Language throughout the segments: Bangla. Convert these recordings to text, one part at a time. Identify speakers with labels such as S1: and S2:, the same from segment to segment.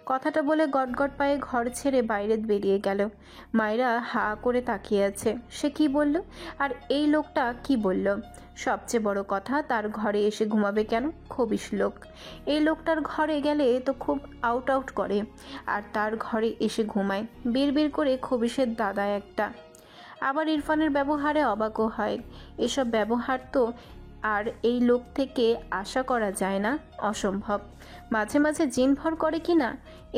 S1: কথাটা বলে গটগট পায়ে ঘর ছেড়ে বাইরে বেরিয়ে গেল। মায়েরা হা করে তাকিয়ে আছে। সে কি বলল? আর এই লোকটা কি বলল? সবচেয়ে বড় কথা, তার ঘরে এসে ঘুমাবে কেন? খবিশ লোক। এই লোকটার ঘরে গেলে তো খুব আউট আউট করে, আর তার ঘরে এসে ঘুমায়। বিড়বিড় করে খবিশের দাদা একটা। আবার ইরফানের ব্যবহারে অবাকও হয়। এসব ব্যবহার তো আর এই লোক থেকে আশা করা যায় না, অসম্ভব। মাঝে মাঝে জিন ভর করে কি না,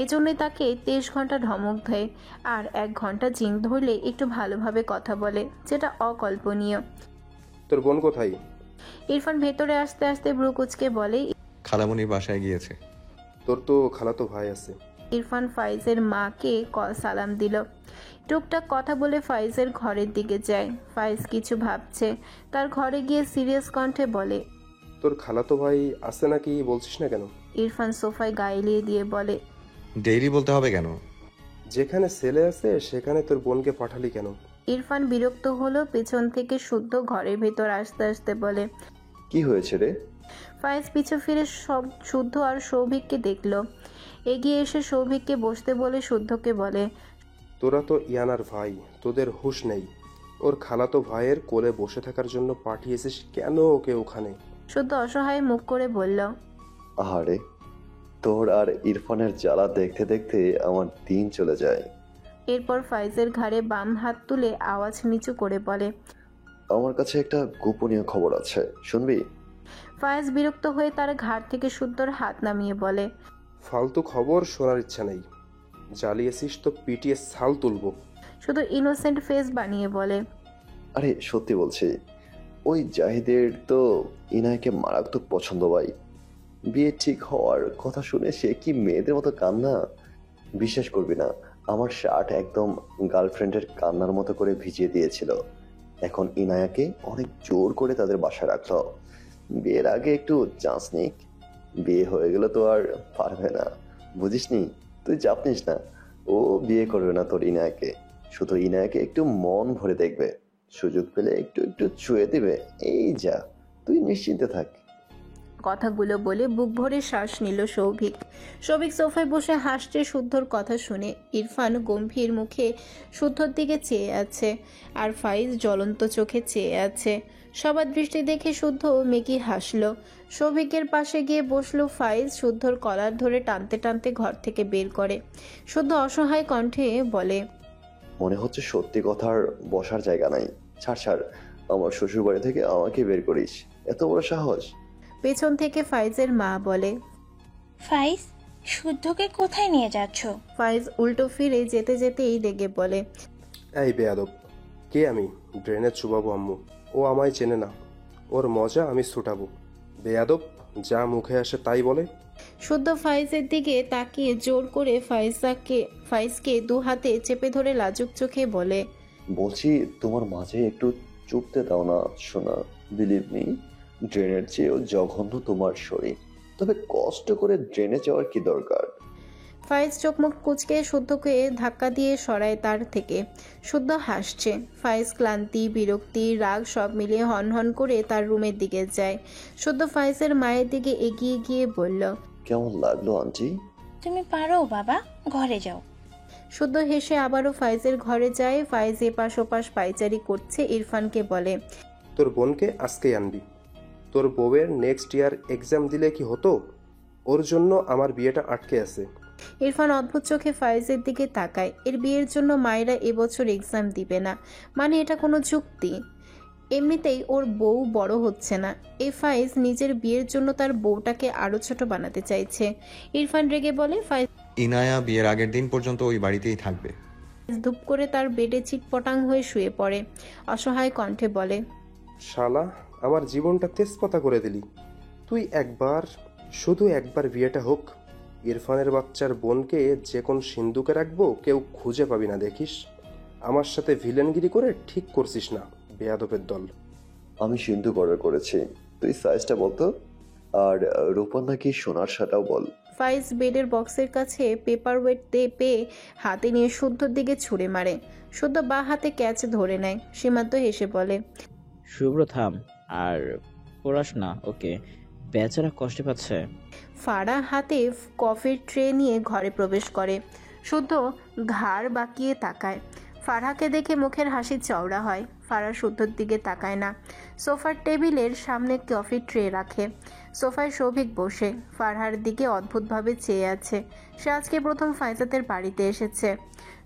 S1: এজন্যই তাকে 23 ঘন্টা ধমক দেয়, আর 1 ঘন্টা জিন ধরলে একটু ভালোভাবে কথা বলে, যেটা অকল্পনীয়।
S2: তোর বোন কোথায়?
S1: ইরফান ভেতরে আসতে আসতে ভ্রু কুচকে বলে।
S3: খালামণির বাসায় গিয়েছে।
S2: তোর তো খালাতো ভাই আছে।
S1: ইরফান ফাইজের মাকে সালাম দিল। টুকটাক কথা বলে ফাইজের ঘরের দিকে যায়। ফাইজ কিছু ভাবছে। তার ঘরে গিয়ে সিরিয়াস কণ্ঠে বলে,
S2: তোর খালাতো ভাই আছে নাকি বলছিস না কেন?
S1: ইরফান সোফায় গা এলিয়ে দিয়ে বলে,
S3: ডেইলি বলতে হবে কেন?
S2: যেখানে ছেলে আছে সেখানে তোর বোনকে পাঠালি কেন?
S1: ইরফান বিরক্ত হলো। পেছন থেকে শুদ্ধ ঘরের ভেতর আসতে আসতে বলে।
S4: কি হয়েছে রে?
S1: ফায়েজ পিছু ফিরে সব শুদ্ধ আর সৌভিককে দেখল। এগিয়ে এসে সৌভিককে বসতে বলে শুদ্ধকে বলে,
S2: তোরা তো ইয়ানার ভাই, তোদের হুঁশ নেই। ওর খালাতো ভাইয়ের কোলে বসে থাকার জন্য পাঠিয়েছিস কেন ওকে ওখানে?
S1: শুদ্ধ অসহায় মুখ করে বলল,
S4: আহারে, তোর আর ইরফানের জ্বালা দেখতে দেখতে আমার দিন চলে যায়।
S1: এরপর ফাইজের ঘাড়ে বাম হাত তুলে আওয়াজ নিচু করে বলে,
S4: আমার কাছে একটা গোপনীয় খবর আছে, শুনবি?
S1: ফায়েজ বিরক্ত হয়ে তার ঘাড় থেকে শুদ্ধর হাত নামিয়ে বলে,
S2: ফালতু খবর শোনার ইচ্ছা নেই। জ্বালিয়েছিস তো পিটিয়ে ছাল তুলবো।
S1: শুধু ইনোসেন্ট ফেস বানিয়ে বলে,
S4: আরে সত্যি বলছি, ওই জাহিদের তো ইনায়কে মারাত্মক পছন্দ ভাই। বিয়ে ঠিক হওয়ার কথা শুনে সে কি মেয়েদের মতো কান্না! বিশ্বাস করবি না, আমার শার্ট একদম গার্লফ্রেন্ডের কান্নার মতো করে ভিজিয়ে দিয়েছিল। এখন ইনায়াকে অনেক জোর করে তাদের বাসায় রাখলো। বিয়ের আগে একটু চান্স নিক, বিয়ে হয়ে গেলে তো আর পারবে না, বুঝিসনি? তুই চাপ নিস না, ও বিয়ে করবে না তোর ইনায়াকে। শুধু ইনায়াকে একটু মন ভরে দেখবে, সুযোগ পেলে একটু একটু ছুঁয়ে দিবে, এই যা, তুই নিশ্চিন্তে থাক।
S1: কথাগুলো বলে বুক ভরে শ্বাস নিল সৌভিক। সৌভিক সোফায় বসে হাসছে শুদ্ধর কথা শুনে। ইরফান গম্ভীর মুখে শুদ্ধর দিকে চেয়ে আছে, আর ফাইজ জ্বলন্ত চোখে চেয়ে আছে। সবার দৃষ্টি দেখে শুদ্ধ মেকি হাসলো। সৌভিকের পাশে গিয়ে বসলো ফাইজ শুদ্ধর কলার ধরে টানতে টানতে ঘর থেকে বের করে। শুদ্ধ অসহায় কণ্ঠে বলে,
S4: মনে হচ্ছে সত্যি কথার বসার জায়গা নাই। ছাড় ছাড়, আমার শ্বশুর বাড়ি থেকে আমাকে বের করিস, এত বড় সাহস!
S1: পেছন থেকে ফাইজের মা বলে,
S5: ফাইজ, শুদ্ধকে কোথায় নিয়ে যাচ্ছ?
S1: ফাইজ উল্টো ফিরে যেতে যেতেই রেগে বলে,
S2: এই বেয়াদব, কে আমি ড্রেনে চুবাবো আম্মু? ও আমায় চেনে না, ওর মজা আমি ছুটাবো। বেয়াদব, যা মুখে আসে তাই বলে।
S1: শুদ্ধ ফাইজের দিকে তাকিয়ে জোর করে ফাইজকে 2 হাতে চেপে ধরে লাজুক চোখে বলে,
S4: বলছি তোমার মাঝে একটু চুপতে দাও না সোনা। বিলিভ মি, ড্রেনের চেয়েও জঘন্য তোমার শরীর, তবে কষ্ট করে ড্রেনে যাওয়ার কি দরকার?
S1: ফাইজ চোখ মুখ কুচকে শুদ্ধকে ধাক্কা দিয়ে সরায় তার থেকে। শুদ্ধ হাসছে। ফাইজ ক্লান্তি, বিরক্তি, রাগ সব মিলিয়ে হনহন করে তার রুমের দিকে যায়। শুদ্ধ ফাইজের মায়ের দিকে এগিয়ে গিয়ে বলল,
S4: কেমন লাগলো আন্টি?
S5: তুমি পারো বাবা, ঘরে যাও।
S1: শুদ্ধ হেসে আবারও ফাইজের ঘরে যায়। ফাইজ এপাশ ওপাশ পায়চারি করছে। ইরফানকে বলে,
S2: তোর বোনকে আজকেই আনবি। তোর বউয়ের নেক্সট ইয়ার এক্সাম দিলে কি হতো? ওর জন্য আমার বিয়েটা আটকে আছে।
S1: ইরফান অদ্ভুত চোখে ফাইজের দিকে তাকায়। এর বিয়ের জন্য মায়েরা এবছর এক্সাম দিবে না, মানে এটা কোনো যুক্তি? এমনিতেই ওর বউ বড় হচ্ছে না। এই ফাইজ নিজের বিয়ের জন্য তার বউটাকে আরো ছোট বানাতে চাইছে। ইরফান রেগে বলে, ফাইজ
S3: ইনায়া বিয়ের আগের দিন পর্যন্ত ওই বাড়িতেই থাকবে।
S1: ধূপ করে তার বেডে চিটপটাং হয়ে শুয়ে পড়ে। অসহায় কণ্ঠে বলে,
S2: শালা, আমার জীবনটা তেজপাতা করে দিলি। তুই একবার, শুধু একবার বিয়েটা হোক। ইরফানের বাচ্চার বোনকে যে কোন সিন্ধুকে রাখবো কেউ খুঁজে পাবি না, দেখিস। আমার সাথে ভিলেনগিরি করে ঠিক করছিস না, বেয়াদবের দল।
S4: আমি সিন্ধু অর্ডার করেছি, তুই সাইজটা বলতো। আর রূপন নাকি সোনার সাটাও বল।
S1: ফাইজ বেডের বক্সের কাছে পেপার ওয়েট পেয়ে হাতে নিয়ে শুদ্ধর দিকে ছুঁড়ে মারে। শুদ্ধ বা হাতে ক্যাচ ধরে নেয়। সীমান্ত হেসে বলে,
S6: শুভ্র থাম, আর পড়াস না ওকে। বেচারা কষ্ট পাচ্ছে।
S1: ফারা হাতে কফির ট্রে নিয়ে ঘরে প্রবেশ করে। শুদ্ধ ঘাড় বাঁকিয়ে তাকায়। ফারহাকে দেখে মুখের হাসি চওড়া হয়। ফারা শুদ্ধর দিকে তাকায় না। সোফার টেবিলের সামনে কফির ট্রে রাখে। সোফায় সৌভিক বসে ফারহার দিকে অদ্ভুতভাবে চেয়ে আছে। সে আজকে প্রথম ফাইজাতের বাড়িতে এসেছে।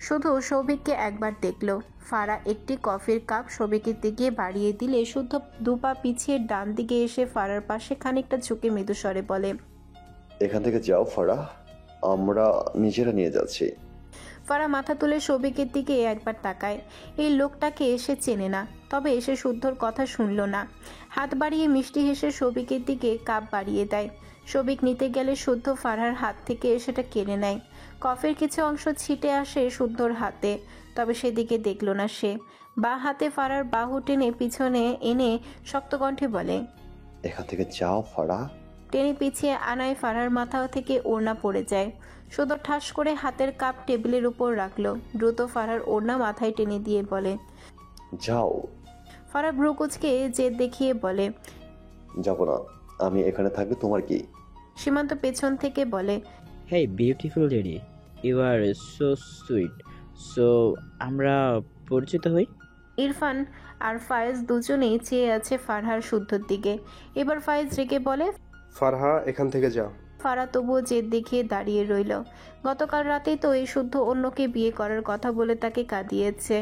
S1: শুধু সৌভিককে একবার দেখলো। ফারা একটি কফির কাপ সৌভিকের দিকে বাড়িয়ে দিলে শুদ্ধ দুপা পিছিয়ে ডান দিকে এসে ফারার পাশে খানিকটা ঝুঁকে মৃদুস্বরে বলে,
S4: এখান থেকে যাও ফারাহ, আমরা নিজেরা নিয়ে যাচ্ছি।
S1: ফারা মাথা তুলে সৌভিকের দিকে একবার তাকায়। এই লোকটাকে এসে চেনে না, তবে এসে শুদ্ধর কথা শুনল না। হাত বাড়িয়ে মিষ্টি হেসে সৌভিকের দিকে কাপ বাড়িয়ে দেয়। সৌভিক নিতে গেলে শুদ্ধ ফারহার হাত থেকে সেটা কেড়ে নেয়। কফির কিছু অংশ ছিটে আসে শুদ্ধর হাতে, তবে সেদিকে দেখল না সে। বা হাতে ফারার বাহু টেনে পিছনে এনে শক্ত কণ্ঠে বলে,
S4: এখান থেকে যাও ফারাহ।
S1: টেনে পিছিয়ে আনায় ফারহার মাথা থেকে ওড়না পড়ে যায়। শুধু ঠাস করে হাতের কাপ টেবিলের উপর রাখলো। দ্রুত ফারহার ওড়না মাথায় টেনে দিয়ে বলে,
S4: যাও।
S1: ফারহা ভ্রুকুচকে জেদ দেখিয়ে বলে,
S4: যাব না, আমি এখানে থাকবে, তোমার কি?
S1: সীমান্ত পেছন থেকে বলে,
S6: hey beautiful lady, you are so sweet, so আমরা পরিচিত হই।
S1: ইরফান আর ফায়েজ দুজনেই চেয়ে আছে ফারহার শুদ্ধর দিকে। এবার ফায়েজ রেগে বলে,
S2: ফারহা এখান থেকে যা।
S1: ফারা তবুও জেদ দেখিয়ে দাঁড়িয়ে রইল। গতকাল রাতেই তো এই শুদ্ধ অন্যকে বিয়ে করার কথা বলে তাকে কাঁদিয়েছে।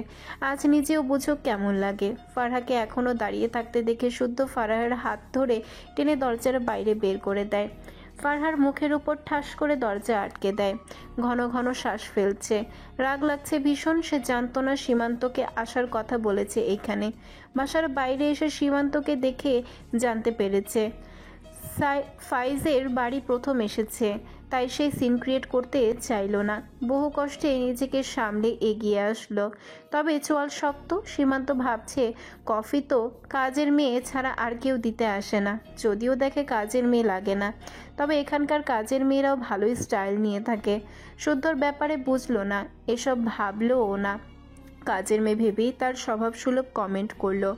S1: আজ নিজেও বুঝুক কেমন লাগে। ফারহাকে এখনও দাঁড়িয়ে থাকতে দেখে শুদ্ধ ফারহার হাত ধরে টেনে দরজার বাইরে বের করে দেয়। ফারহার মুখের উপর ঠাস করে দরজা আটকে দেয়। ঘন ঘন শ্বাস ফেলছে। রাগ লাগছে ভীষণ। সে জানতো না সীমান্তকে আসার কথা বলেছে এইখানে। বাসার বাইরে এসে সীমান্তকে দেখে জানতে পেরেছে ফাইজের বাড়ি প্রথম এসেছে, তাই সে সিন ক্রিয়েট করতে চাইল না। বহু কষ্টে নিজেকে সামলে এগিয়ে আসলো। তবে চোয়াল শক্ত। সীমান্ত ভাবছে কফি তো কাজের মেয়ে ছাড়া আর কেউ দিতে আসে না। যদিও দেখে কাজের মেয়ে লাগে না, তবে এখানকার কাজের মেয়েরাও ভালোই স্টাইল নিয়ে থাকে। শুদ্ধর ব্যাপারে বুঝলো না, এসব ভাবলোও না। কাজের মেয়ে ভেবেই তার স্বভাবসুলভ কমেন্ট করলো,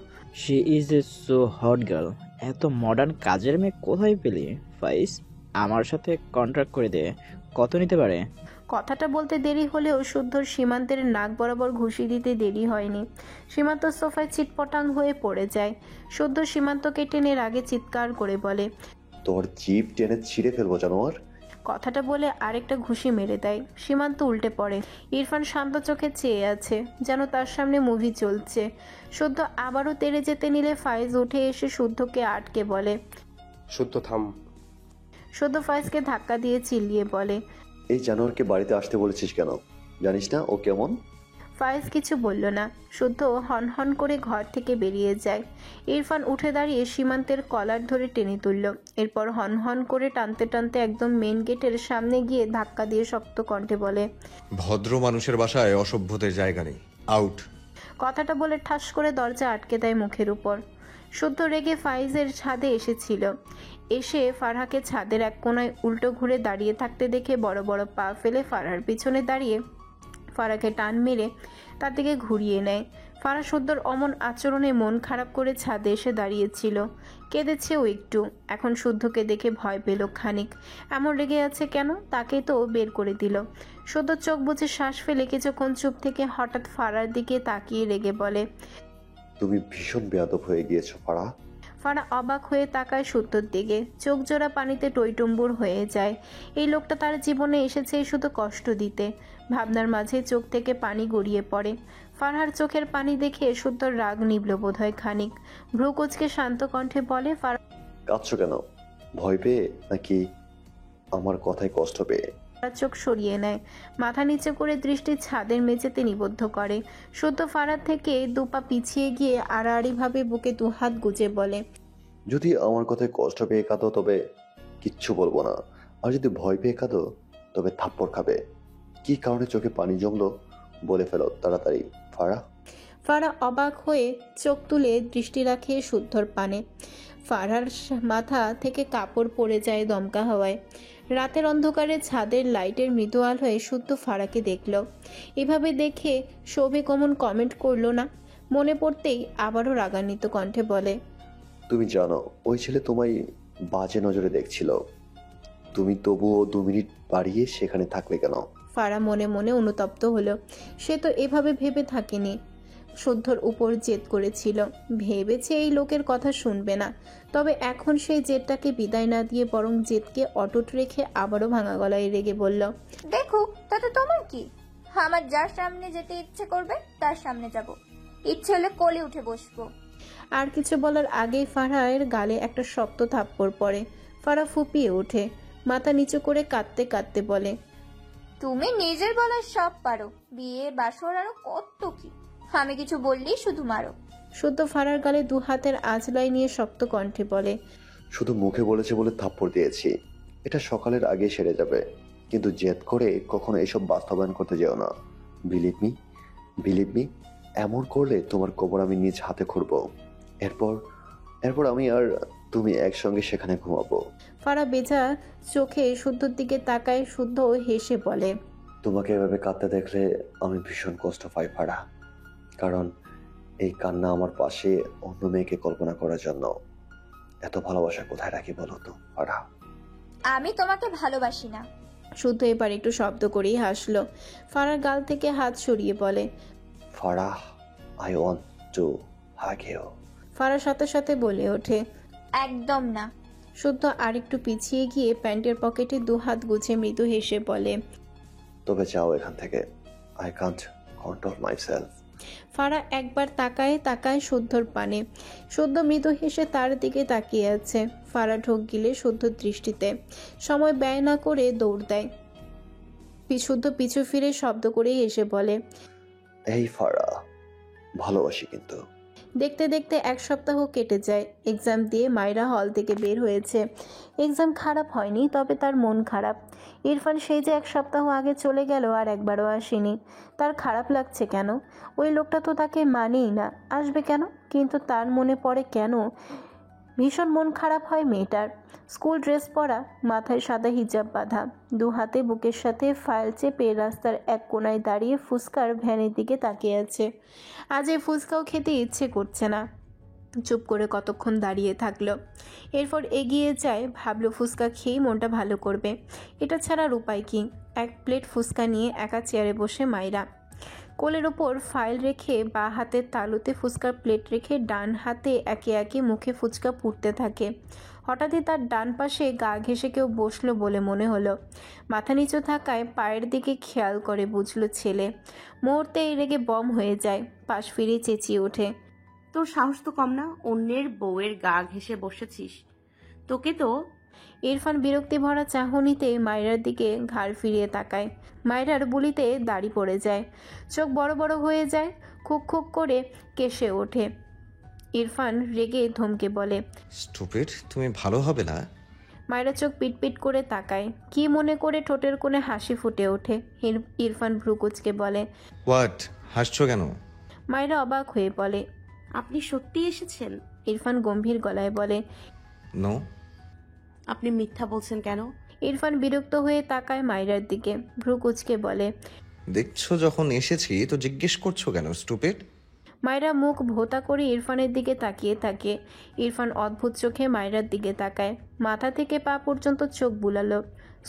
S6: she is a so hot girl. এত মডার্ন কাজের মেয়ে কোথায় পেলি ফাইজ? আমার সাথে কন্ট্রাক্ট করে দে। কত নিতে পারে?
S1: কথাটা বলতে দেরি হলেও শুদ্ধর সীমান্তের নাক বরাবর ঘুষি দিতে দেরি হয়নি। সীমান্ত সোফায় চিটপটাং হয়ে পড়ে যায়। শুদ্ধ সীমান্তকে টেনে রাগে চিৎকার করে বলে,
S4: তোমার জিপ টেনে ছিঁড়ে ফেলবো জানোয়ার।
S1: কথাটা বলে আরেকটা ঘুষি মেরে দেয়। সীমান্ত উল্টে পড়ে। ইরফান শান্ত চোখে চেয়ে আছে, যেন তার সামনে মুভি চলছে। শুদ্ধ আবারও তেড়ে যেতে নিলে ফাইজ উঠে এসে শুদ্ধকে আটকে বলে,
S2: শুদ্ধ থাম।
S1: শুদ্ধ ফাইজকে ধাক্কা দিয়ে চিল্লিয়ে বলে,
S4: এই জানোয়ারকে বাড়িতে আসতে বলেছিস কেন? জানিস না ও কেমন?
S1: ফায়েজ কিছু বলল না। শুদ্ধ হন হন করে ঘর থেকে বেরিয়ে যায়। ইরফান উঠে দাঁড়িয়ে সীমান্তের কলার ধরে টেনে তুলল। এরপর হন হন করে টানতে টানতে একদম মেন গেটের সামনে গিয়ে ধাক্কা দিয়ে শক্ত কণ্ঠে বলে,
S3: ভদ্র মানুষের বাসায় অসভ্যদের জায়গা নেই, আউট।
S1: কথাটা বলে ঠাস করে দরজা আটকে দেয় মুখের উপর। শুদ্ধ রেগে ফাইজের ছাদে এসেছিল। এসে ফারহাকে ছাদের এক কোনায় উল্টো ঘুরে দাঁড়িয়ে থাকতে দেখে বড় বড় পা ফেলে ফারহার পিছনে দাঁড়িয়ে ফারাকে টান মেরে তার দিকে ঘুরিয়ে নেয়। ফারা শুদ্ধর অমন আচরণে মন খারাপ করে ছাদে এসে দাঁড়িয়েছিল। কেঁদেছেও একটু। এখন শুদ্ধকে দেখে ভয় পেল খানিক। এমন রেগে আছে কেন? তাকে তো বের করে দিল। শুদ্ধ চোখ বুজে শ্বাস ফেলে কিছুক্ষণ চুপ থেকে হঠাৎ ফারার দিকে তাকিয়ে রেগে বলে,
S4: তুমি ভীষণ বেয়াদব হয়ে গিয়েছো ফারাহ।
S1: ফারা অবাক হয়ে তাকায় শুদ্ধর দিকে। চোখ জোড়া পানিতে টইটুম্বুর হয়ে যায়। এই লোকটা তার জীবনে এসেছে শুধু কষ্ট দিতে। ভাবনার মাঝে চোখ থেকে পানি গড়িয়ে পড়ে। ফারহার চোখের পানি দেখে শুদ্ধর রাগ নিবল বোধহয় খানিক। ভ্রু কুচকে শান্ত কণ্ঠে বলে,
S4: কাঁদছো কেন? ভয় পেয়ে নাকি আমার কথায় কষ্ট পেয়ে?
S1: ফারার চোখ সরিয়ে নেয়। মাথা নিচে করে দৃষ্টি ছাদের মেঝেতে নিবদ্ধ করে। শুদ্ধ ফারার থেকে দুপা পিছিয়ে গিয়ে আড়াআড়িভাবে বুকে দুহাত গুজে বলে,
S4: যদি আমার কথায় কষ্ট পেয়ে কাঁদো তবে কিচ্ছু বলবো না, আর যদি ভয় পেয়ে কাঁদো তবে থাপ্পড় খাবে। কি কারণে চোখে পানি জমলো বলে ফেলো তাড়াতাড়ি ফারাহ।
S1: ফারা অবাক হয়ে চোখ তুলে দৃষ্টি রাখে শুদ্ধর পানে। ফারহার মাথা থেকে কাপড় পড়ে যায় দমকা হাওয়ায়। রাতের অন্ধকারে ছাদের লাইটের মৃদু আলোয় শুদ্ধ ফারাকে দেখল। এভাবে দেখে সৌভিক অমন কমেন্ট করলো না। মনে পড়তেই আবারও রাগান্বিত কণ্ঠে বলে,
S4: তুমি জানো ওই ছেলে তোমায় বাজে নজরে দেখছিল। তুমি তবুও 2 মিনিট বাড়িয়ে সেখানে থাকলে কেন?
S1: ফারা মনে মনে অনুতপ্ত হলো। সে তো এভাবে ভেবে থাকেনি। শুদ্ধর উপর জেদ করেছিল, ভেবেছে এই লোকের কথা শুনবে না। তবে এখন সেই জেদটাকে বিদায় না দিয়ে বরং জেদকে অটুট রেখে আবারও ভাঙা গলায় রেগে বলল,
S7: দেখো, তাতে তোমার কি? আমার যার সামনে যেতে ইচ্ছে করবে তার সামনে যাব, ইচ্ছে হলে কোলে উঠে বসবো।
S1: আর কিছু বলার আগেই ফারাহের গালে একটা শক্ত থাপ্পড় পড়ে। ফারা ফুপিয়ে ওঠে, মাথা নিচু করে কাঁদতে কাঁদতে বলে,
S7: তুমি নিজের বলার সব পারো, বিয়ে বাসর আরো কত কি, আমি কিছু বললেই শুধু মারো।
S1: শুদ্ধ ফারার গালে 2 হাতের আঁচলাই নিয়ে শক্ত কণ্ঠে বলে,
S4: শুধু মুখে বলেছে বলে থাপ্পড় দিয়েছি, এটা সকালের আগে সেরে যাবে। কিন্তু জেদ করে কখনো এসব বাস্তবায়ন করতে যেও না। বিলিভ মি, এমন করলে তোমার কবর আমি নিজ হাতে খুঁড়ব। এরপর এরপর আমি আর তুমি একসঙ্গে সেখানে ঘুমাবো।
S1: ফারা বেজা চোখে শুদ্ধর দিকে তাকায়। শুদ্ধ হেসে বলে,
S4: তোমাকে এভাবে কাঁদতে দেখলে আমি ভীষণ কষ্ট পাই ফাড়া, কারণ এই কান্না আমার পাশে অন্য মেয়েকে কল্পনা করার জন্য। এত ভালোবাসা কোথায় রাখি বলো তো ফাড়া?
S7: আমি তোমাকে ভালোবাসি না।
S1: শুদ্ধ এবার একটু শব্দ করেই হাসলো। ফারার গাল থেকে হাত সরিয়ে বলে,
S4: Farah, I want to hug you.
S1: ফারার সাথে সাথে বলে ওঠে,
S7: একদম না।
S1: শুদ্ধ আরেকটু পিছিয়ে গিয়ে প্যান্টের পকেটে 2 হাত গুছে মৃদু হেসে বলে,
S4: তবে যাও এখান থেকে, আই কান্ট কন্ট্রোল মাইসেলফ।
S1: ফারা একবার তাকায় শুদ্ধর পানে। শুদ্ধ মৃদু হেসে তার দিকে তাকিয়ে আছে। ফারা ঢোক গিলে শুদ্ধর দৃষ্টিতে। সময় ব্যয় না করে দৌড় দেয়। শুদ্ধ পিছু ফিরে শব্দ করেই এসে বলে,
S4: এই ফাড়া, ভালোবাসি কিন্তু।
S1: দেখতে দেখতে 1 সপ্তাহ কেটে যায়। এক্সাম দিয়ে মায়রা হল থেকে বের হয়েছে। এক্সাম খারাপ হয়নি, তবে তার মন খারাপ। ইরফান সেই যে 1 সপ্তাহ আগে চলে গেল আর একবারও আসেনি। তার খারাপ লাগছে কেন? ওই লোকটা তো তাকে মানেই না, আসবে কেন? কিন্তু তার মনে পড়ে কেন? ভীষণ মন খারাপ হয় মেয়েটার। স্কুল ড্রেস পরা, মাথায় সাদা হিজাব বাঁধা, 2 হাতে বুকের সাথে ফাইল চেপে রাস্তার এক কোনায় দাঁড়িয়ে ফুচকার ভ্যানের দিকে তাকিয়ে আছে। আজ এই ফুচকাও খেতে ইচ্ছে করছে না। চুপ করে কতক্ষণ দাঁড়িয়ে থাকলো। এরপর এগিয়ে যায়, ভাবলো ফুচকা খেয়েই মনটা ভালো করবে। এটা ছাড়ার উপায় কি? 1 প্লেট ফুচকা নিয়ে একা চেয়ারে বসে মায়রা। কোলের ওপর ফাইল রেখে বাঁ হাতের তালুতে ফুচকার প্লেট রেখে ডান হাতে একে একে মুখে ফুচকা পুড়তে থাকে। হঠাৎই তার ডান পাশে গা ঘেঁষে কেউ বসলো বলে মনে হলো। মাথা নিচু থাকায় পায়ের দিকে খেয়াল করে বুঝলো ছেলে। মুহূর্তেই রেগে বম হয়ে যায়, পাশ ফিরে চেঁচিয়ে ওঠে,
S8: তোর সাহস তো কম না, অন্যের বউয়ের গা ঘেঁষে বসেছিস। তোকে তো।
S1: ইরফান বিরক্তি ভরা চাহনিতে মায়রার দিকে ঘাড় ফিরিয়ে তাকায়। মায়রার বুলিতে দাড়ি পড়ে যায়, চোখ বড় বড় হয়ে যায়, খুক খুক করে কেসে ওঠে। ইরফান রেগে ধমকে বলে,
S3: স্টুপিড, তুমি ভালো হবে না।
S1: মায়রা চোখ পিটপিট করে তাকায়। কি মনে করে ঠোঁটের কোণে হাসি ফুটে ওঠে। ইরফান ভ্রুকুচকে বলে,
S3: হোয়াট, হাসছো কেন?
S1: মায়রা অবাক হয়ে বলে,
S8: আপনি সত্যি এসেছেন?
S1: ইরফান গম্ভীর গলায় বলে,
S3: নো।
S8: আপনি মিথ্যা বলছেন কেন?
S1: ইরফান বিরক্ত হয়ে তাকায় মায়রার দিকে, ভ্রুকুচকে বলে,
S3: দেখছো যখন এসেছি তো জিজ্ঞেস করছো কেন স্টুপিড?
S1: মায়রা মুখ ভোঁতা করে ইরফানের দিকে তাকিয়ে থাকে। ইরফান অদ্ভুত চোখে মায়রার দিকে তাকায়, মাথা থেকে পা পর্যন্ত চোখ বুলালো।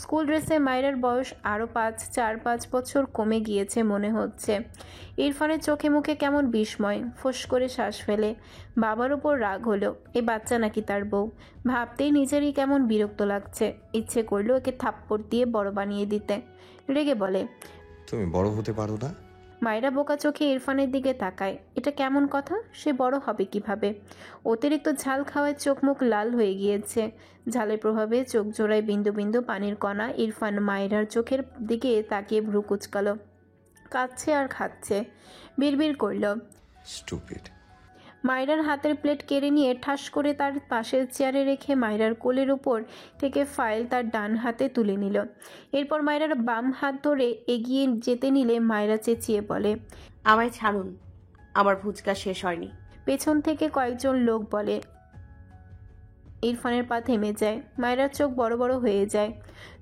S1: স্কুল ড্রেসে মায়রার বয়স আরও 4-5 বছর কমে গিয়েছে মনে হচ্ছে। ইরফানের চোখে মুখে কেমন বিস্ময়, ফোঁস করে শ্বাস ফেলে। বাবার উপর রাগ হলো, এ বাচ্চা নাকি তার বউ। ভাবতেই নিজেরই কেমন বিরক্ত লাগছে। ইচ্ছে করলো ওকে থাপ্পড় দিয়ে বড় বানিয়ে দিতে। রেগে বলে,
S3: তুমি বড় হতে পারো না?
S1: মায়রা বোকা চোখে ইরফানের দিকে তাকায়। এটা কেমন কথা? সে বড় হবে কিভাবে? অতিরিক্ত ঝাল খাওয়ায় চোখ মুখ লাল হয়ে গিয়েছে। ঝালের প্রভাবে চোখ জোড়ায় বিন্দু বিন্দু পানির কণা। ইরফান মায়রার চোখের দিকে তাকিয়ে ভ্রু কুচকালো। কাঁদছে আর খাচ্ছে। বিড়বিড় করল,
S3: স্টুপিড।
S1: মায়রার হাতের প্লেট কেড়ে নিয়ে ঠাস করে তার পাশের চেয়ারে রেখে মায়রার কোলের উপর থেকে ফাইল তার ডান হাতে তুলে নিল। এরপর মায়রার বাম হাত ধরে এগিয়ে যেতে নিলে মায়রা চেঁচিয়ে বলে,
S8: আমায় ছাড়ুন, আমার ফুচকা শেষ হয়নি।
S1: পেছন থেকে কয়েকজন লোক বলে, ইরফানের পা থেমে যায়। মায়রার চোখ বড় বড় হয়ে যায়।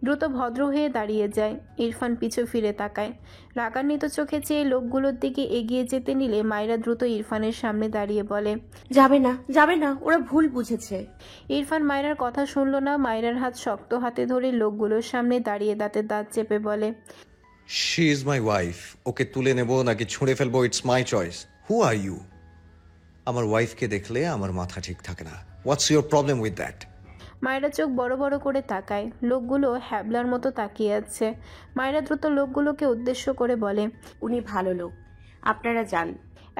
S1: দ্রুত ভদ্র হয়ে দাঁড়িয়ে যায়। ইরফান পিছু ফিরে তাকায়। রাগান্বিত চোখে চেয়ে লোকগুলোর দিকে এগিয়ে যেতে নিলে মায়রা দ্রুত ইরফানের সামনে দাঁড়িয়ে বলে,
S8: যাবে না, ওরা ভুল বুঝেছে।
S1: ইরফান মায়রার কথা শুনল না। মায়রার হাত শক্ত হাতে ধরে লোকগুলোর সামনে দাঁড়িয়ে দাঁতে দাঁত চেপে বলে,
S3: শি ইজ মাই ওয়াইফ। ওকে তুলে নেব নাকি ছুঁড়ে ফেলবো, it's my choice. Who are you? আমার ওয়াইফকে দেখলে আমার মাথা ঠিক থাকে না। What's your problem with that?
S1: Myra চোখ বড় বড় করে তাকায়। লোকগুলো হ্যাবলার মতো তাকিয়ে আছে। মায়রা দ্রুত লোকগুলোকে উদ্দেশ্য করে বলে,
S8: উনি ভালো লোক, আপনারা যান।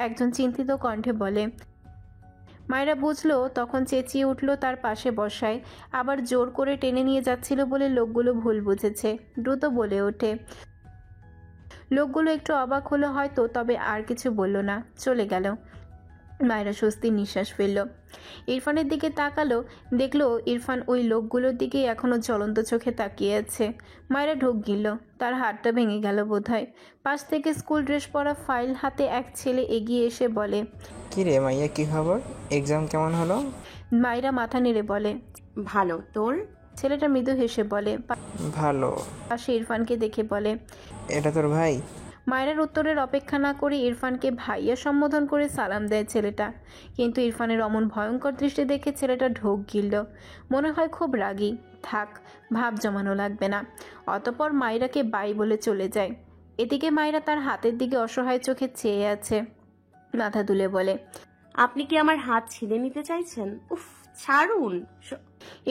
S1: একজন চিন্তিত কণ্ঠে বলে। মায়রা বুঝলো, তখন চেঁচিয়ে উঠল তার পাশে বসায়। আবার জোর করে টেনে নিয়ে যাচ্ছিল বলে লোকগুলো ভুল বুঝেছে। দ্রুত বলে ওঠে। লোকগুলো একটু অবাক হলো হয়তো, তবে আর কিছু বলল না, চলে গেল। মায়রা স্বস্তির নিঃশ্বাস ফেলল। ইরফানের দিকে তাকালো, দেখলো ইরফান ওই লোকগুলোর দিকে এখনো জ্বলন্ত চোখে তাকিয়ে আছে। মায়রা ঢোক গিলল। তার হাতটা ভেঙে গেল বোধহয়। পাশ থেকে স্কুল ড্রেস পরা ফাইল হাতে এক ছেলে এগিয়ে এসে বলে,
S9: কি রে মাইয়া, কি খবর? এক্সাম কেমন হলো?
S1: মায়রা মাথা নেড়ে বলে,
S8: ভালো। তোর?
S1: ছেলেটা মৃদু হেসে বলে।
S9: ভালো।
S1: পাশে ইরফানকে দেখে বলে,
S9: এটা তোর ভাই?
S1: মায়ের উত্তরের অপেক্ষা না করে ইরফানকে ভাইয়া সম্বোধন করে সালাম দেয় ছেলেটা। কিন্তু ইরফানের অমন ভয়ঙ্কর দৃষ্টি দেখে ছেলেটা ঢোক গিলল। মনে হয় খুব রাগী। থাক, ভাব জমানো লাগবে না। অতপর মায়রাকে বাই বলে চলে যায়। এদিকে মায়রা তার হাতের দিকে অসহায় চোখে চেয়ে আছে। মাথা তুলে বলে,
S8: আপনি কি আমার হাত ছিঁড়ে নিতে চাইছেন? উফ, ছাড়ুন।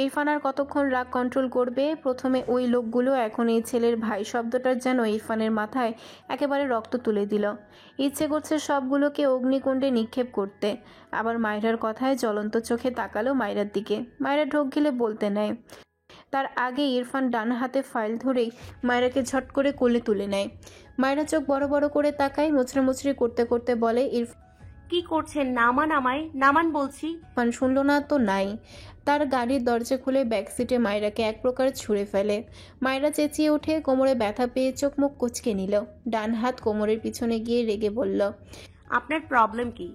S1: ইরফান আর কতক্ষণ রাগ কন্ট্রোল করবে? প্রথমে ওই লোকগুলো, এখন এই ছেলের ভাই শব্দটার যেন ইরফানের মাথায় একেবারে রক্ত তুলে দিল। ইচ্ছে করছে সবগুলোকে অগ্নিকুণ্ডে নিক্ষেপ করতে। আবার মায়রার কথায় জ্বলন্ত চোখে তাকালো মায়রার দিকে। মায়রা ঢোক গিলে বলতে নেয়। তার আগে ইরফান ডান হাতে ফাইল ধরেই মায়রাকে ঝট করে কোলে তুলে নেয়। মায়রা চোখ বড় বড় করে তাকায়, মুচড়ে মুচড়ে করতে করতে বলে,
S8: কি করছেন? নামান আমায়, নামান বলছি।
S1: ইরফান শুনল না তো নাই। তার গাড়ির দরজা খুলে ব্যাক সিটে মায়রাকে এক প্রকার ছুঁড়ে ফেলে। মায়রা চেঁচিয়ে উঠে কোমরে ব্যথা পেয়ে চোখ মুখ কুঁচকে নিল। ডান হাত কোমরের পিছনে গিয়ে রেগে বলল,
S8: আপনার প্রবলেম কি?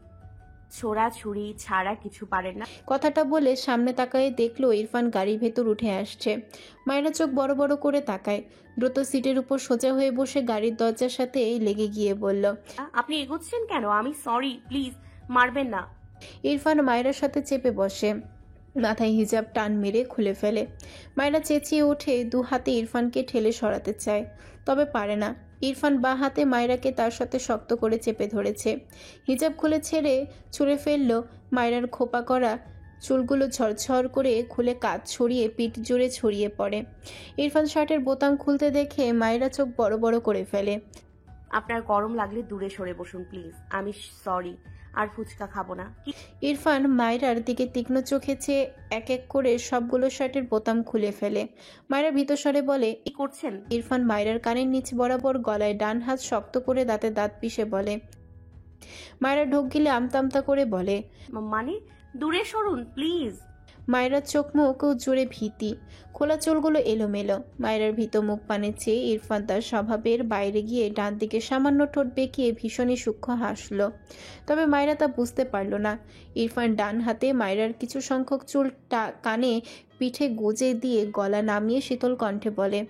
S8: ছোড়া ছুরি ছাড়া কিছু পারেন না?
S1: কথাটা বলে সামনে তাকায় দেখলো ইরফান গাড়ির ভেতর উঠে আসছে। মায়রা চোখ বড় বড় করে তাকায়। দ্রুত সিটের উপর সোজা হয়ে বসে গাড়ির দরজার সাথে লেগে গিয়ে বলল,
S8: আপনি এগোচ্ছেন কেন? আমি সরি, প্লিজ মারবেন না।
S1: ইরফান মায়রার সাথে চেপে বসে। মাথায় হিজাব টান মেরে খুলে ফেলে। মায়রা চেঁচিয়ে ওঠে, দু হাতে ইরফানকে ঠেলে সরাতে চায়, তবে পারে না। ইরফান বাঁ হাতে মায়রাকে তার সাথে শক্ত করে চেপে ধরেছে। হিজাব খুলে ছুঁড়ে ফেলল। মায়রার খোপা করা চুলগুলো ঝরঝর করে খুলে কাঁধ ছড়িয়ে পিঠ জুড়ে ছড়িয়ে পড়ে। ইরফান শার্টের বোতাম খুলতে দেখে মায়রা চোখ বড় বড় করে ফেলে।
S8: আপনার গরম লাগলে দূরে সরে বসুন প্লিজ। আমি সরি, আর ফুচকা খাবো না।
S1: ইরফান মায়রার দিকে তীক্ষ্ণ চোখে চেয়ে এক এক করে সবগুলো শার্টের বোতাম খুলে ফেলে। মায়রা ভীত স্বরে বলে,
S8: কি করছেন?
S1: ইরফান মায়রার কানের নিচে বরাবর গলায় ডান হাত শক্ত করে দাঁতে দাঁত পিষে বলে। মায়রা ঢোক গিলে আমতা করে বলে,
S8: মানে দূরে সরুন প্লিজ।
S1: মায়রার চোখ মুখ জুড়ে ভীতি। খোলা চুলগুলো এলোমেলো। মায়রার ভীত মুখ পানে চেয়ে ইরফান তার স্বভাবের বাইরে গিয়ে ডান দিকে সামান্য ঠোঁট বেঁকিয়ে ভীষণই সূক্ষ্ম হাসল। তবে মায়রা তা বুঝতে পারল না। ইরফান ডান হাতে মায়রার কিছু সংখ্যক চুল কানে পিঠে গুজে দিয়ে গলা নামিয়ে শীতল কণ্ঠে বলে।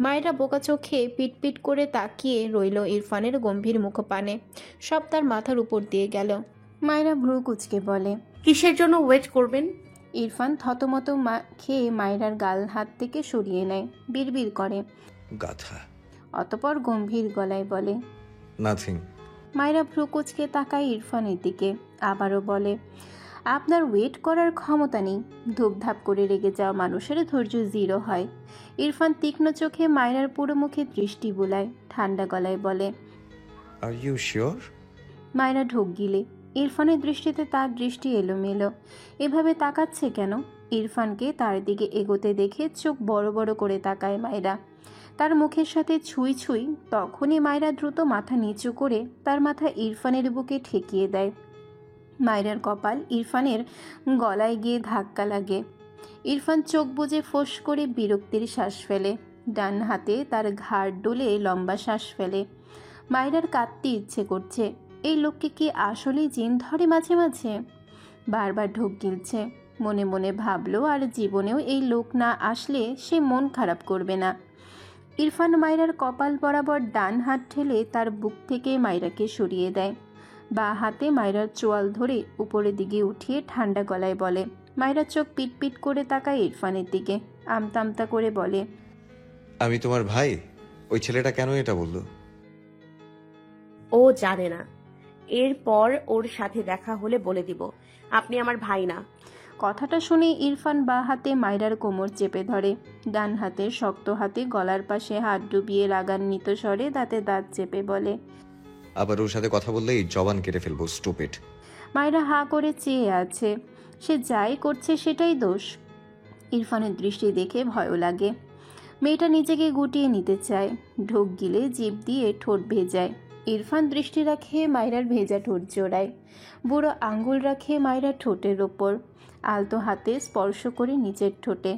S1: মায়রা বোকা চোখে পিটপিট করে তাকিয়ে রইল ইরফানের গম্ভীর মুখপানে। সব তার মাথার উপর দিয়ে গেল। মায়রা ভ্রু কুচকে বলে,
S8: কিসের জন্য ওয়েট করবেন?
S1: ইরফান থতমত খেয়ে মায়রার গাল হাত থেকে সরিয়ে নেয়। বিড়বিড় করে,
S3: গাধা।
S1: অতপর গম্ভীর গলায় বলে,
S3: নাথিং।
S1: মায়রা ভ্রু কুচকে তাকায় ইরফানের দিকে। আবারও বলে, আপনার ওয়েট করার ক্ষমতা নেই। ধূপধাপ করে রেগে যাওয়া মানুষের ধৈর্য জিরো হয়। ইরফান তীক্ষ্ণ চোখে মায়রার পুরো মুখে দৃষ্টি বুলায়। ঠান্ডা গলায় বলে,
S3: আর ইউ শিওর?
S1: মায়রা ঢোক গিলে। ইরফানের দৃষ্টিতে তার দৃষ্টি এলোমেলো। এভাবে তাকাচ্ছে কেন? ইরফানকে তার দিকে এগোতে দেখে চোখ বড় বড় করে তাকায় মায়রা। তার মুখের সাথে ছুঁই ছুঁই। তখনই মায়রা দ্রুত মাথা নিচু করে তার মাথা ইরফানের বুকে ঠেকিয়ে দেয়। মায়রার কপাল ইরফানের গলায় গিয়ে ধাক্কা লাগে। ইরফান চোখ বুজে ফোঁস করে বিরক্তির শ্বাস ফেলে। ডান হাতে তার ঘাড় ডলে লম্বা শ্বাস ফেলে। মায়রার কাঁদতে ইচ্ছে করছে। এই লোককে কি আসলেই জিন ধরে মাঝে মাঝে? বারবার ঢোক গিলছে। মনে মনে ভাবলো আর জীবনেও এই লোক না আসলে সে মন খারাপ করবে না। ইরফান মায়রার কপাল বরাবর ডান হাত ঠেলে তার বুক থেকে মায়রাকে সরিয়ে দেয়। বাঁ হাতে মায়রার চোয়াল ধরে উপরের দিকে উঠিয়ে ঠান্ডা গলায় বলে। মায়রার চোখ পিটপিট করে তাকায় ইরফানের দিকে, আমতা আমতা করে বলে,
S3: আমি তোমার ভাই? ওই ছেলেটা কেন এটা বললো?
S8: ও জানে না, এরপর ওর সাথে দেখা হলে বলে দিব আপনি আমার ভাই না।
S1: কথাটা শুনে ইরফান বাঁ হাতে মায়রার কোমর চেপে ধরে, ডান হাতের শক্ত হাতে গলার পাশে হাত ডুবিয়ে রাগান্বিত স্বরে দাঁতে দাঁত চেপে বলে,
S3: আবার ওর সাথে কথা বললেই জবান কেটে ফেলবো, স্টুপিড।
S1: মায়রা হাঁ করে চেয়ে আছে, সে যাই করছে সেটাই দোষ। ইরফানের দৃষ্টি দেখে ভয়ও লাগে। মেয়েটা নিজেকে গুটিয়ে নিতে চায়, ঢোক গিলে জিভ দিয়ে ঠোঁট ভেজায়। ইরফান দৃষ্টি রাখে মায়রার ভেজা ঠোঁট জোড়ায়, বুড়ো আঙ্গুল রাখে মায়রার ঠোঁটের ওপর, আলতো হাতে স্পর্শ করে নিচের ঠোঁটে।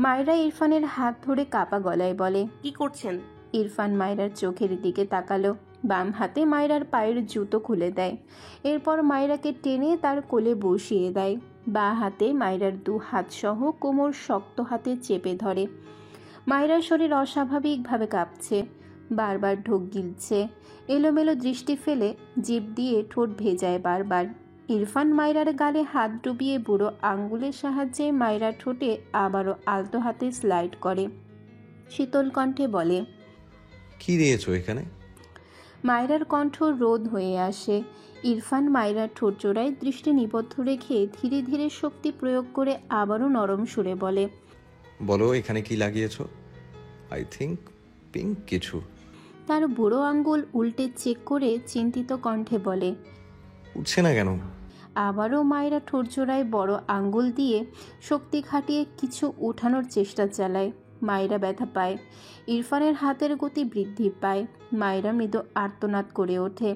S1: মায়রা ইরফানের হাত ধরে কাপা গলায় বলে,
S8: কি করছেন?
S1: ইরফান মায়রার চোখের দিকে তাকালো, বাম হাতে মায়রার পায়ের জুতো খুলে দেয়, এরপর মায়রাকে টেনে তার কোলে বসিয়ে দেয়। বাঁ হাতে মায়রার দু হাত সহ কোমর শক্ত হাতে চেপে ধরে। মায়রার শরীর অস্বাভাবিকভাবে কাঁপছে, বারবার ঢোক গিলছে, এলোমেলো দৃষ্টি ফেলে জিভ দিয়ে ঠোঁট ভেজায় বারবার। ইরফান মায়রার গালে হাত ডুবিয়ে বুড়ো আঙ্গুলের সাহায্যে মায়রার ঠোঁটে আবারও আলতো হাতে স্লাইড করে, শীতল কণ্ঠে বলে,
S3: কি দিয়েছো এখানে?
S1: মায়রার কণ্ঠ রোদ হয়ে আসে। ইরফান মায়রার ঠোঁট জোড়ায় দৃষ্টি নিবদ্ধ রেখে ধীরে ধীরে শক্তি প্রয়োগ করে আবারও নরম সুরে বলে,
S3: বলো এখানে কি লাগিয়েছো? আই থিঙ্ক পিঙ্ক কিছু।
S1: তার বুড়ো আঙ্গুল উল্টে চেক করে চিন্তিত কণ্ঠে বলে,
S3: উঠছে না কেন?
S1: আবারও মায়রা ঠোঁট জোড়ায় বড় আঙ্গুল দিয়ে শক্তি খাটিয়ে কিছু উঠানোর চেষ্টা চালায়। মায়রা ব্যথা পায়, ইরফানের হাতের গতি বৃদ্ধি পায়, মায়রা মৃদু আর্তনাদ করে ওঠে।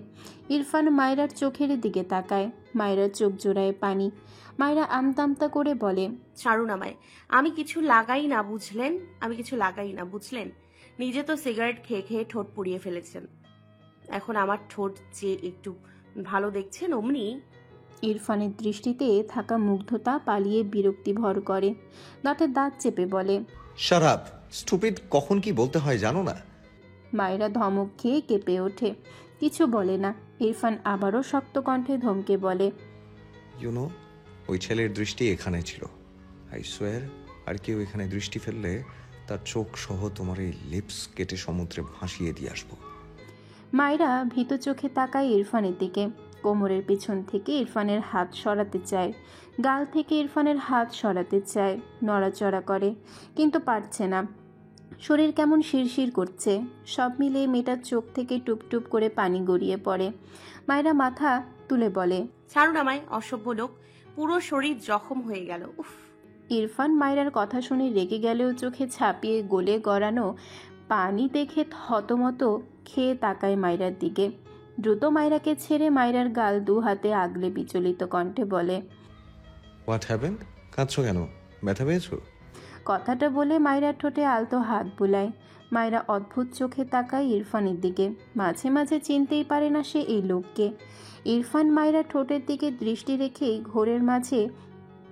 S1: ইরফান মায়রার চোখের দিকে তাকায়, মায়রার চোখ জোড়ায় পানি। মায়রা আমতামতা করে বলে,
S8: ছাড়ুন আমায়, আমি কিছু লাগাই না বুঝলেন, আমি কিছু লাগাই না বুঝলেন। নিজে তো সিগারেট খেয়ে খেয়ে ঠোঁট পুড়িয়ে ফেলেছেন, এখন আমার ঠোঁট যে একটু ভালো দেখছেন অমনি।
S1: ইরফানের দৃষ্টিতে থাকা মুগ্ধতা পালিয়ে বিরক্তি ভর করে, দাঁতে দাঁত চেপে বলে,
S3: শাট আপ, স্টুপিড। কখন কি বলতে হয় জানো না?
S1: মায়রা ধমক খেয়ে কেঁপে ওঠে, কিছু বলে না। ইরফান আবারও শক্ত কণ্ঠে ধমকে বলে,
S3: ইউনো, ওই ছেলের দৃষ্টি এখানে ছিল। আই সোয়ার, আর কেউ এখানে দৃষ্টি ফেললে তার চোখ সহ তোমার এই লিপস কেটে সমুদ্রে ভাসিয়ে দিয়ে আসবো।
S1: মায়রা ভীত চোখে তাকায় ইরফানের দিকে, কোমরের পেছন থেকে ইরফানের হাত সরাতে চায়, গাল থেকে ইরফানের হাত সরাতে চায়, নড়াচড়া করে কিন্তু পারছে না। শরীর কেমন শিরশির করছে, সব মিলে মেয়েটার চোখ থেকে টুপটুপ করে পানি গড়িয়ে পড়ে। মায়রা মাথা তুলে বলে,
S8: ছাড়ুন আমায়, অসভ্য লোক, পুরো শরীর জখম হয়ে গেল। উফ।
S1: ইরফান মায়রার কথা শুনে রেগে গেলেও চোখে ছাপিয়ে গলে গড়ানো পানি দেখে হতমত খেয়ে তাকায় মায়রার দিকে। দ্রুত মায়রাকে ছেড়ে মায়রার গাল দু হাতে আগলে বিচলিত কণ্ঠে বলে,
S3: হোয়াট হ্যাপেন্ড? কাঁদছো কেন? ব্যথা পেয়েছো?
S1: কথাটা বলে মায়রার ঠোঁটে আলতো হাত বুলায়। মায়রা অদ্ভুত চোখে তাকায় ইরফানের দিকে, মাঝে মাঝে চিনতেই পারে না সে এই লোককে। ইরফান মায়রা ঠোঁটের দিকে দৃষ্টি রেখেই ঘোরের মাঝে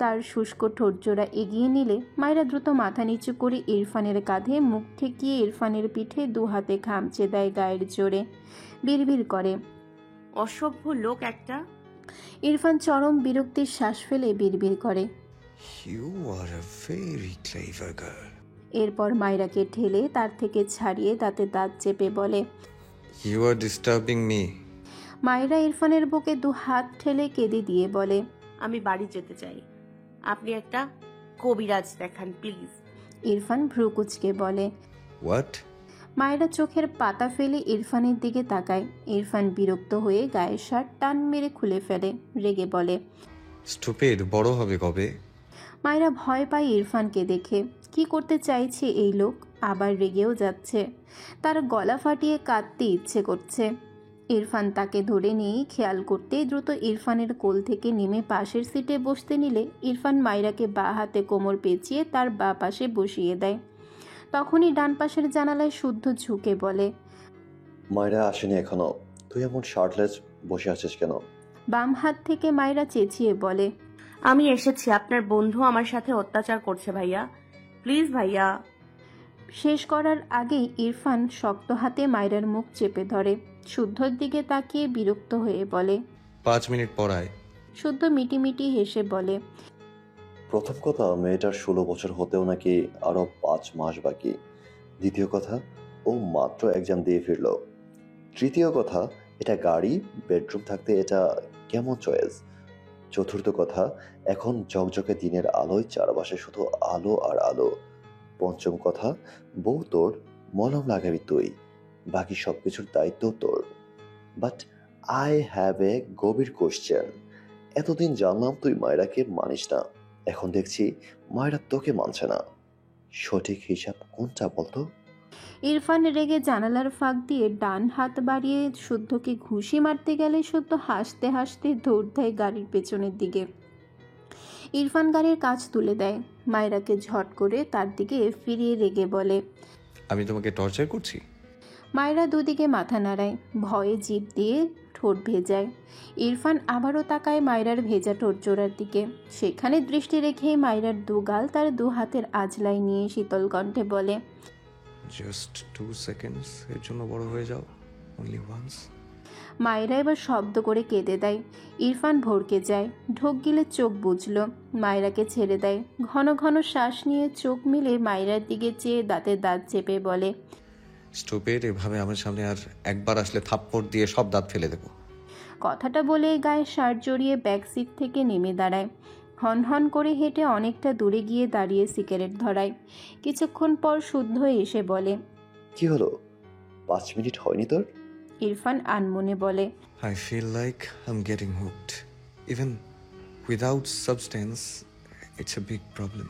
S1: তার শুষ্ক ঠোঁট জোড়া এগিয়ে নিলে মায়রা দ্রুত মাথা নিচু করে ইরফানের কাঁধে মুখ ঠেকিয়ে ইরফানের পিঠে দু হাতে খামচে দেয় গায়ের জোরে, বিড়বিড় করে,
S8: অসভ্য লোক একটা।
S1: ইরফান চরম বিরক্তির শ্বাস ফেলে বিড়বিড় করে,
S3: you are a very clever girl.
S1: এরপর মায়রাকে ঠেলে তার থেকে ছাড়িয়ে দাঁতে দাঁত চেপে বলে,
S3: ইউ আর ডিস্টার্বিং মি।
S1: মায়রা ইরফানের বুকে দু হাত ঠেলে কেঁদে দিয়ে বলে,
S8: আমি বাড়ি যেতে চাই, আপনি একটা কবিরাজ দেখান প্লিজ।
S1: ইরফান ভ্রু কুচকে বলে,
S3: হোয়াট?
S1: মায়রা চোখের পাতা ফেলে ইরফানের দিকে তাকায়। ইরফান বিরক্ত হয়ে গায়ের শার্ট টান মেরে খুলে ফেলে, রেগে বলে,
S3: স্টুপিড, বড় হবে কবে?
S1: মায়রা ভয় পায় ইরফানকে দেখে, কি করতে চাইছে এই লোক, আবার রেগেও যাচ্ছে, তার গলা ফাটিয়ে কাঁদতে ইচ্ছে করছে। ইরফান তাকে ধরে নিয়ে খেয়াল করতেই দ্রুত ইরফানের কোল থেকে নেমে পাশের সিটে বসতে নিলে ইরফান মায়রাকে বা হাতে কোমর পেঁচিয়ে তার বা পাশে বসিয়ে দেয়। তখনই ডান পাশের জানালায় শুদ্ধ ঝুঁকে বলে,
S4: মায়রা আসেনি এখনো, তুই এমন শার্টলেস বসে আছিস কেন?
S1: বাম হাত থেকে মায়রা চেঁচিয়ে বলে,
S8: আমি এসেছি, আপনার বন্ধু আমার সাথে অত্যাচার করছে ভাইয়া, প্লিজ ভাইয়া।
S1: শেষ করার আগেই ইরফান শক্ত হাতে মায়রার মুখ চেপে ধরে। শুদ্ধর দিকে তাকিয়ে বিরক্ত হয়ে বলে,
S3: 5 মিনিট পর আয়।
S1: শুদ্ধ মিটিমিটি হেসে বলে,
S4: প্রথম কথা, মেয়েটার 16 বছর হতেও নাকি আরো 5 মাস বাকি। দ্বিতীয় কথা, ও মাত্র এক্সাম দিয়ে ফিরলো। তৃতীয় কথা, এটা গাড়ি, বেডরুম থাকতে এটা কেমন চয়েস। চতুর্থ কথা, এখন ঝকঝকে দিনের আলোয় চারপাশে শুধু আলো আর আলো। পঞ্চম কথা, বউ তোর, মলম লাগাবি তুই, বাকি সবকিছুর দায়িত্ব তোর। বাট আই হ্যাভ এ গভীর কোশ্চেন। এতদিন জানলাম তুই মায়রাকে মানিস না, এখন দেখছি মায়রা তোকে মানছে না। সঠিক হিসাব কোনটা বলতো?
S1: ইরফান রেগে জানালার ফাঁক দিয়ে ডান হাত বাড়িয়ে শুদ্ধকে ঘুষি মারতে গেলে শুদ্ধ হাসতে হাসতে দৌড় দেয় গাড়ির পেছনের দিকে। ইরফান গাড়ির কাঁচ তুলে দেয়, মায়রাকে ঝট করে তার দিকে ফিরিয়ে রেগে বলে,
S3: আমি তোমাকে টর্চার করছি?
S1: মায়রা দুদিকে মাথা নাড়ায়, ভয়ে জিভ দিয়ে ঠোঁট ভেজায়। ইরফান আবারও তাকায় মায়রার ভেজা ঠোঁট জোড়ার দিকে। সেখানে দৃষ্টি রেখেই মায়রার দু গাল তার দু হাতের আজলাই নিয়ে শীতল কণ্ঠে বলে,
S3: জাস্ট 2 সেকেন্ডস এর জন্য বড় হয়ে যাও, অনলি ওয়ান্স।
S1: মায়রা এবার শব্দ করে কেঁদে দেয়। ইরফান ভড়কে যায়, ঢোক গিলে চোখ বুঝল। মায়রাকে ছেড়ে দেয়, ঘন ঘন শ্বাস নিয়ে চোখ মিলে মায়রার দিকে চেয়ে দাঁতে দাঁত চেপে বলে,
S3: স্টুপিড, এভাবে আমার সামনে আর একবার আসলে থাপ্পড় দিয়ে সব দাঁত ফেলে দেবো।
S1: কথাটা বলে গায়ে শার্ট জড়িয়ে ব্যাক সিট থেকে নেমে দাঁড়ায়। হন হন করে হেঁটে অনেকটা দূরে গিয়ে দাঁড়িয়ে সিগারেট ধরায়। কিছুক্ষণ পর শুদ্ধ এসে বলে,
S4: কি হলো, 5 মিনিট হয়নি তোর?
S1: ইরফান আনমনে বলে,
S3: I feel like I'm getting hooked. Even without substance, it's a big problem.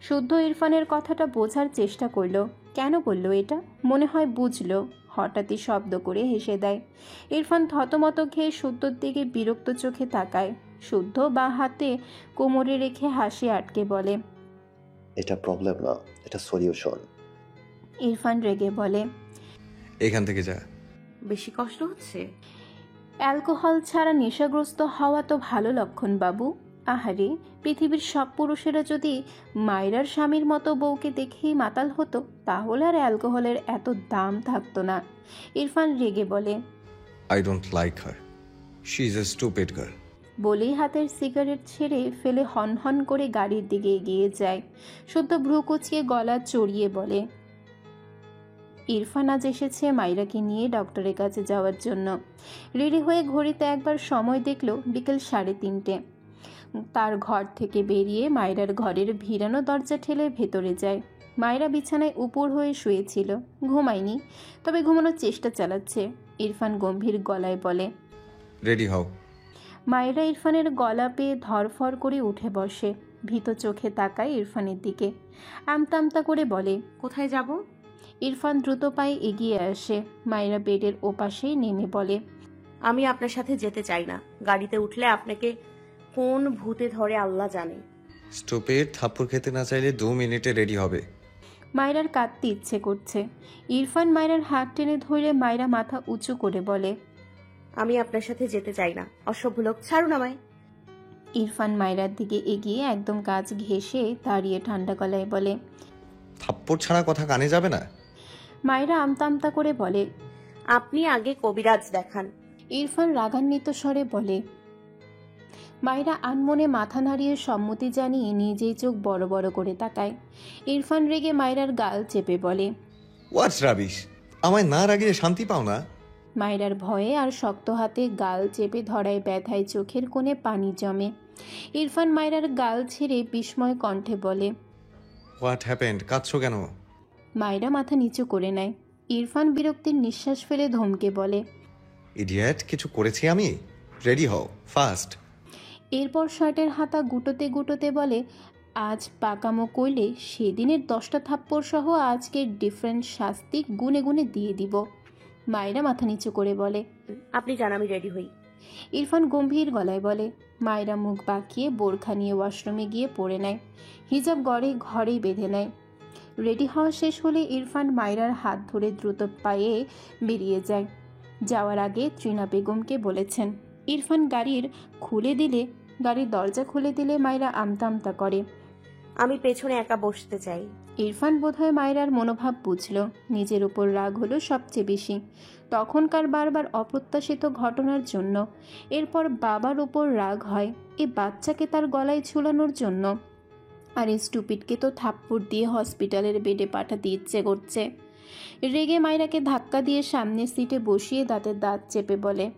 S1: শুদ্ধ ইরফানের কথাটা বোঝার চেষ্টা করলো। কেন বলল এটা? মনে হয় বুঝলো। হঠাৎই শব্দ করে হেসে দেয়। ইরফান থতমত খেয়ে শুদ্ধর দিকে বিরক্ত চোখে তাকায়। শুদ্ধ বা হাতে কোমরে রেখে হাসি আটকে বলে,
S4: এটা প্রবলেম না, এটা সলিউশন।
S1: ইরফান রেগে বলে,
S3: এখান থেকে যা।
S8: বেশি কষ্ট হচ্ছে?
S1: অ্যালকোহল ছাড়া নেশাগ্রস্ত হওয়া তো ভালো লক্ষণ বাবু। আহারে, পৃথিবীর সব পুরুষেরা যদি মায়রার স্বামীর মতো বউকে দেখেই মাতাল হতো তাহলে আর অ্যালকোহলের এত দাম থাকতো না। ইরফান রেগে বলে,
S3: I don't like her. She's a stupid girl.
S1: বলেই হাতের সিগারেট ছেড়ে ফেলে হন হন করে গাড়ির দিকে এগিয়ে যায়। শুদ্ধ ভ্রু কুচিয়ে গলা চড়িয়ে বলে, ইরফান আজ এসেছে মায়রাকে নিয়ে ডক্টরের কাছে যাওয়ার জন্য। রেডি হয়ে ঘড়িতে একবার সময় দেখল বিকেল 3:30। তার ঘর থেকে বেরিয়ে মায়রার ঘরের ভিড়ানো দরজা ঠেলে ভেতরে যায়। মায়রা বিছানায় উপর হয়ে শুয়েছিল, ঘুমায়নি, তবে ঘুমানোর চেষ্টা চালাচ্ছে। ইরফান গম্ভীর গলায় বলে,
S3: রেডি হও।
S1: মায়রা ইরফানের গলা পেয়ে ধরফর করে উঠে বসে, ভীত চোখে তাকায় ইরফানের দিকে। আমতা আমতা করে বলে,
S8: কোথায় যাব?
S1: ইরফান দ্রুত পায়ে এগিয়ে আসে। মায়রা বেডের ওপাশেই নেমে বলে,
S8: আমি আপনার সাথে যেতে চাই না। গাড়িতে উঠলে আপনাকে কোন ভূতে ধরে আল্লাহ জানে।
S3: স্টুপিড, থাপ্পড় খেতে না চাইলে 2 মিনিটে রেডি হবে।
S1: মায়রার কাঁদতে ইচ্ছে করছে। ইরফান মায়রার হাত টেনে ধরে মায়রা মাথা উঁচু করে বলে,
S8: আমি আপনার সাথে যেতে চাই না, অসভ্য লোক, ছাড়ুন আমায়।
S1: ইরফান মায়রার দিকে এগিয়ে একদম কাছ ঘেঁষে দাঁড়িয়ে ঠান্ডা গলায় বলে,
S3: থাপ্পড় ছাড়া কথা কানে যাবে না।
S1: মায়রা আমতা আমতা করে বলে,
S8: আপনি আগে কবিরাজ দেখান।
S1: ইরফান রাগান্বিত স্বরে বলে। মায়রা আনমনে মাথা নাড়িয়ে সম্মতি জানিয়ে নিজেই চোখ বড় বড় করে তাকায়। ইরফান রেগে মায়রার গাল চেপে বলে,
S3: হোয়াটস রাবিশ, আমায় না রাগিয়ে শান্তি পাও না?
S1: মায়রার ভয়ে আর শক্ত হাতে গাল চেপে ধরায় ব্যথায় চোখের কোণে পানি জমে। ইরফান মায়রার গাল ছেড়ে বিস্ময় কণ্ঠে বলে,
S3: হোয়াট হ্যাপেন্ড, কাঁদছো কেন?
S1: মায়রা মাথা নিচু করে নেয়। ইরফান বিরক্তির নিঃশ্বাস ফেলে ধমকে বলে,
S3: ইডিয়েট, কিছু করেছি আমি? রেডি হও, ফাস্ট।
S1: এরপর শার্টের হাতা গুটোতে গুটোতে বলে, আজ পাকামো করলে সেদিনের 10টা থাপ্পড় সহ আজকের ডিফারেন্ট শাস্তি গুনে গুনে দিয়ে দিব। মায়রা মাথা নিচু করে বলে,
S8: আপনি জান আমি রেডি হই।
S1: ইরফান গম্ভীর গলায় বলে। মায়রা মুখ বাঁকিয়ে বোরখা নিয়ে ওয়াশরুমে গিয়ে পরে নেয়। হিজাব ঘরেই বেঁধে নেয়। রেডি হওয়া শেষ হলে ইরফান মায়রার হাত ধরে দ্রুত পায়ে বেরিয়ে যায়। যাওয়ার আগে ত্রিনা বেগমকে বলেছেন, ইরফান গাড়ির খুলে দিলে গাড়ির দরজা খুলে দিলে মায়েরা আমতা আমতা করে।
S8: আমি পেছনে একা বসতে চাই।
S1: ইরফান বোধহয় মায়রার মনোভাব বুঝল। নিজের উপর রাগ হলো সবচেয়ে বেশি, তখনকার বারবার অপ্রত্যাশিত ঘটনার জন্য। এরপর বাবার উপর রাগ হয় এই বাচ্চাকে তার গলায় ঝুলানোর জন্য। আর এই স্টুপিডকে তো থাপ্পড় দিয়ে হসপিটালের বেডে পাঠাতে ইচ্ছে করছে। রেগে মায়রাকে ধাক্কা দিয়ে সামনের সিটে বসিয়ে দাঁতের দাঁত চেপে বলে,